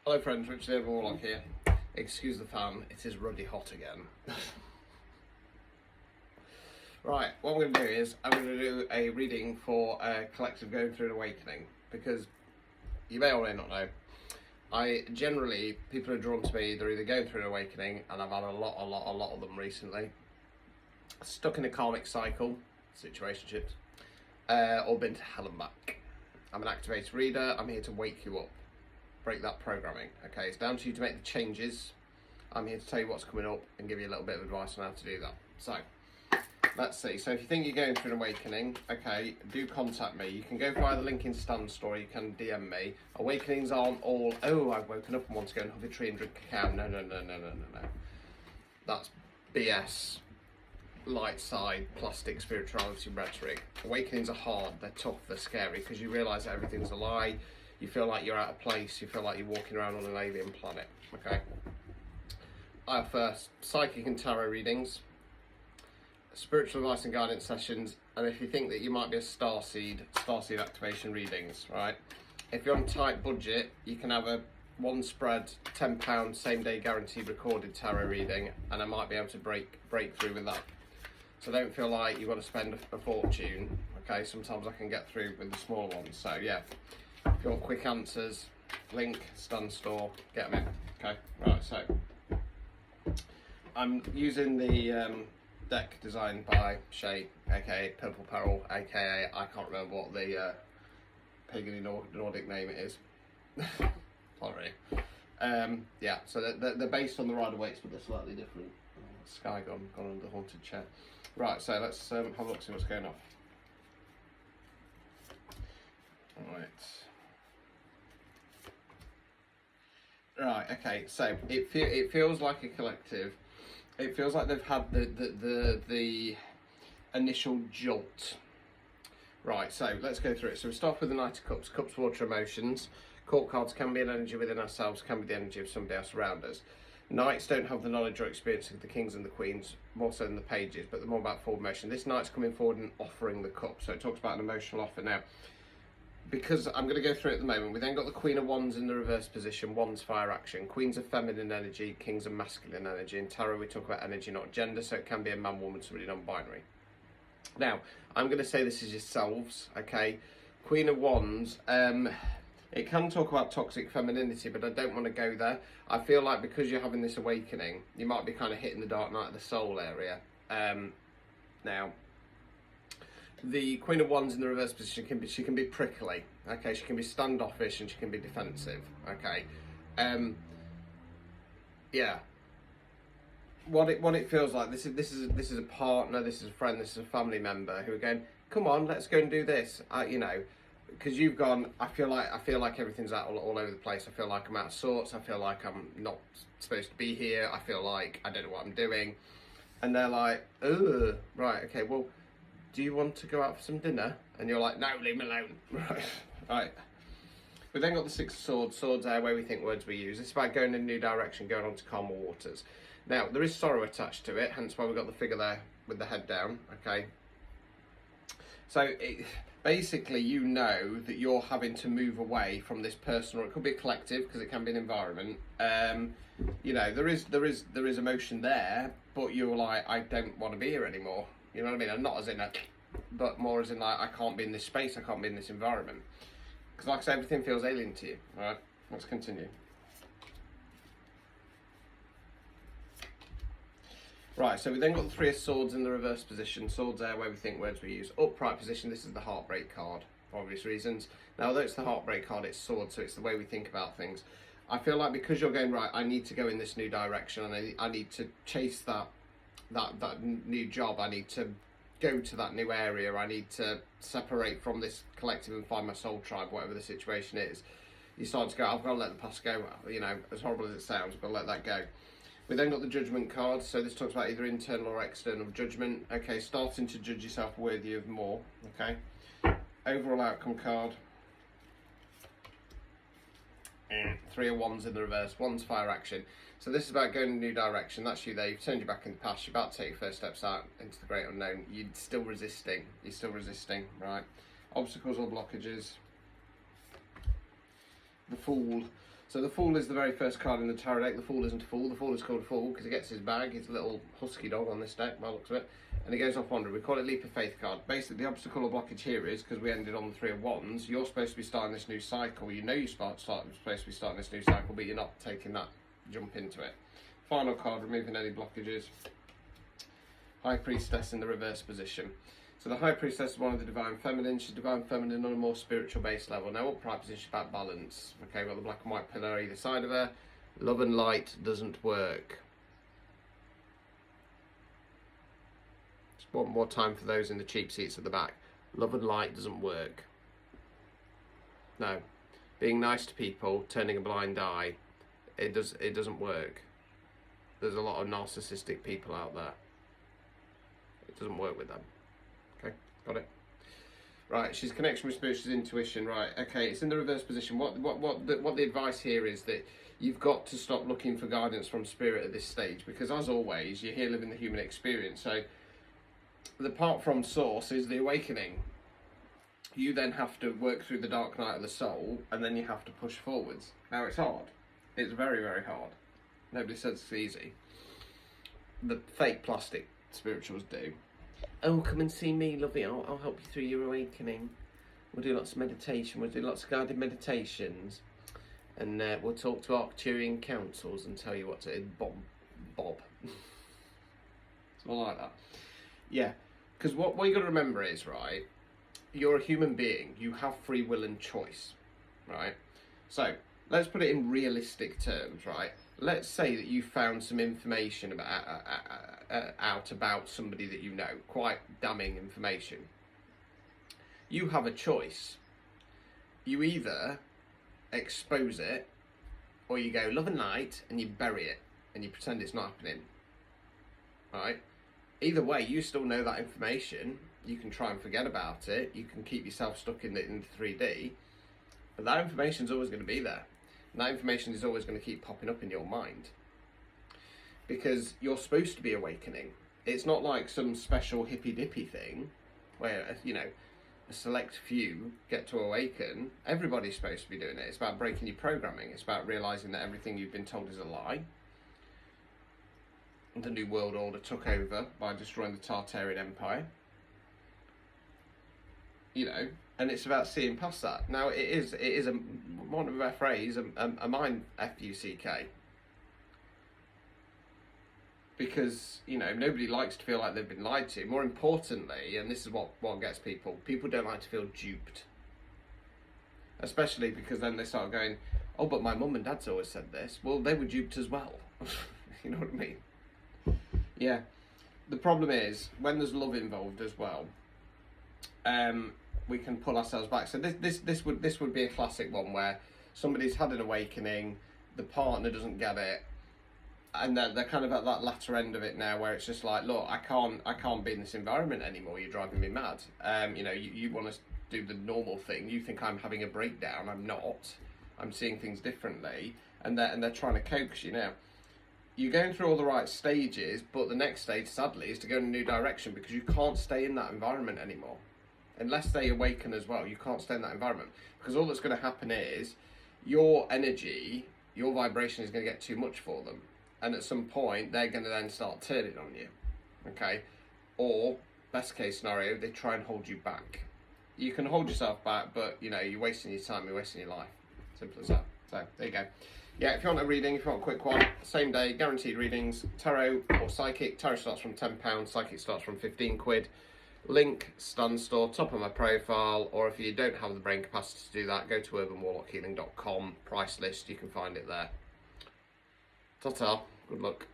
Hello friends, Richard the Warlock here. Excuse the fan, it is ruddy hot again. Right, what I'm going to do is, I'm going to do a reading for a collective going through an awakening, because you may or may not know, people are drawn to me, they're either going through an awakening, and I've had a lot of them recently, stuck in a karmic cycle, situationships, or been to hell and back. I'm an activated reader, I'm here to wake you up. Break that programming. Okay, it's down to you to make the changes. I'm here to tell you what's coming up and give you a little bit of advice on how to do that. So, let's see. So if you think you're going through an awakening, okay, do contact me. You can go via the link in Stan's story, you can DM me. Awakenings aren't all, oh, I've woken up and want to go and hug a tree and drink cacao. No. That's BS. Light side, plastic spirituality rhetoric. Awakenings are hard, they're tough, they're scary, because you realise that everything's a lie. You feel like you're out of place, you feel like you're walking around on an alien planet, okay? I offer psychic and tarot readings, spiritual advice and guidance sessions, and if you think that you might be a starseed activation readings, right? If you're on a tight budget, you can have a one spread, £10, same day guaranteed recorded tarot reading, and I might be able to break through with that. So don't feel like you've got to spend a fortune, okay? Sometimes I can get through with the smaller ones, so yeah. If you want quick answers, link, Stan store, get them in. Okay, right, so I'm using the deck designed by Shay, aka Purple Peril, aka I can't remember what the pagan Nordic name it is. Sorry. Yeah, so they're based on the Rider-Waite's, but they're slightly different. Sky gone under the haunted chair. Right, so let's have a look, see what's going on. Alright. Right, okay, so it feels like a collective. It feels like they've had the initial jolt. Right, so let's go through it. So we start with the Knight of Cups. Cups, water, emotions. Court cards can be an energy within ourselves, can be the energy of somebody else around us. Knights don't have the knowledge or experience of the kings and the queens, more so than the pages, but they're more about forward motion. This knight's coming forward and offering the cup, so it talks about an emotional offer. Now, because I'm going to go through it at the moment, we then got the Queen of Wands in the reverse position. Wands, fire action. Queens are feminine energy, kings are masculine energy. In tarot we talk about energy, not gender, so it can be a man, woman, somebody non-binary. Now, I'm going to say this is yourselves, okay? Queen of Wands, it can talk about toxic femininity, but I don't want to go there. I feel like because you're having this awakening, you might be kind of hitting the dark night of the soul area. Now, the Queen of Wands in the reverse position she can be prickly, okay? She can be standoffish and she can be defensive, okay? Yeah. What it feels like, this is a partner, this is a friend, this is a family member who are going, come on, let's go and do this, you know, because you've gone. I feel like everything's out all over the place. I feel like I'm out of sorts. I feel like I'm not supposed to be here. I feel like I don't know what I'm doing, and they're like, ugh, right, okay, well, do you want to go out for some dinner? And you're like, no, leave me alone. Right. We've then got the Six of Swords. Swords are where we think, words we use. It's about going in a new direction, going on to calmer waters. Now, there is sorrow attached to it, hence why we've got the figure there with the head down, okay? So, basically, you know that you're having to move away from this person, or it could be a collective, because it can be an environment. You know, there is emotion there, but you're like, I don't want to be here anymore. You know what I mean? And not as in a, but more as in like, I can't be in this space, I can't be in this environment. Because like I say, everything feels alien to you. Alright, let's continue. Right, so we then got the Three of Swords in the reverse position. Swords are where we think, words we use. Upright position, this is the heartbreak card, for obvious reasons. Now, although it's the heartbreak card, it's swords, so it's the way we think about things. I feel like because you're going, right, I need to go in this new direction, and I need to chase that new job, I need to go to that new area, I need to separate from this collective and find my soul tribe, whatever the situation is. You start to go, I've got to let the past go, you know, as horrible as it sounds, I've got to let that go. We then got the Judgment card, so this talks about either internal or external judgment. Okay, starting to judge yourself worthy of more, okay. Overall outcome card. Three of Wands in the reverse, Wands, fire action. So this is about going in a new direction. That's you there, you've turned your back in the past, you're about to take your first steps out into the great unknown. You're still resisting, right? Obstacles or blockages. The Fool. So the Fool is the very first card in the tarot deck. The Fool isn't a fool. The Fool is called a Fool because he gets his bag. He's a little husky dog on this deck, by the looks of it. And he goes off wandering. We call it Leap of Faith card. Basically, the obstacle or blockage here is, because we ended on the Three of Wands, you're supposed to be starting this new cycle. You know you're supposed to be starting this new cycle, but you're not taking that jump into it. Final card, removing any blockages. High Priestess in the reverse position. So the High Priestess is one of the Divine Feminine. She's Divine Feminine on a more spiritual base level. Now, upright position is about balance. Okay, we've got the black and white pillar either side of her. Love and light doesn't work. Just one more time for those in the cheap seats at the back. Love and light doesn't work. No. Being nice to people, turning a blind eye, it doesn't work. There's a lot of narcissistic people out there. It doesn't work with them. Okay, got it. Right, she's connection with spirit, she's intuition. Right, okay, it's in the reverse position. What the advice here is that you've got to stop looking for guidance from spirit at this stage, because as always, you're here living the human experience. So the part from source is the awakening. You then have to work through the dark night of the soul, and then you have to push forwards. Now it's hard. It's very, very hard. Nobody says it's easy. The fake plastic spirituals do. Oh, come and see me, lovey. I'll help you through your awakening. We'll do lots of meditation. We'll do lots of guided meditations. And we'll talk to Arcturian councils and tell you what to... Bob. Something like that. Yeah. Because what you got to remember is, right, you're a human being. You have free will and choice, right? So, let's put it in realistic terms, right? Let's say that you found some information out about somebody that you know, quite damning information. You have a choice. You either expose it, or you go love and light and you bury it and you pretend it's not happening. Right? Either way, you still know that information. You can try and forget about it. You can keep yourself stuck in 3D, but that information's always going to be there. And that information is always going to keep popping up in your mind, because you're supposed to be awakening. It's not like some special hippy-dippy thing where, you know, a select few get to awaken. Everybody's supposed to be doing it. It's about breaking your programming. It's about realising that everything you've been told is a lie. The New World Order took over by destroying the Tartarian Empire. You know, and it's about seeing past that. Now, it is a, one of our phrase, a mind F-U-C-K. Because, you know, nobody likes to feel like they've been lied to. More importantly, and this is what gets people don't like to feel duped. Especially because then they start going, oh, but my mum and dad's always said this. Well, they were duped as well. You know what I mean? Yeah. The problem is, when there's love involved as well, we can pull ourselves back. So this would be a classic one where somebody's had an awakening, the partner doesn't get it, and they're kind of at that latter end of it now, where it's just like, look, I can't be in this environment anymore. You're driving me mad. You know, you want to do the normal thing. You think I'm having a breakdown. I'm not. I'm seeing things differently, and they're trying to coax you now. You're going through all the right stages, but the next stage, sadly, is to go in a new direction, because you can't stay in that environment anymore. Unless they awaken as well, you can't stay in that environment. Because all that's going to happen is your energy, your vibration is going to get too much for them. And at some point, they're going to then start turning on you. Okay? Or, best case scenario, they try and hold you back. You can hold yourself back, but, you know, you're wasting your time, you're wasting your life. Simple as that. So, there you go. Yeah, if you want a reading, if you want a quick one, same day, guaranteed readings, tarot or psychic. Tarot starts from £10, psychic starts from 15 quid. Link, Stan Store, top of my profile, or if you don't have the brain capacity to do that, go to urbanwarlockhealing.com, price list, you can find it there. Ta-ta, good luck.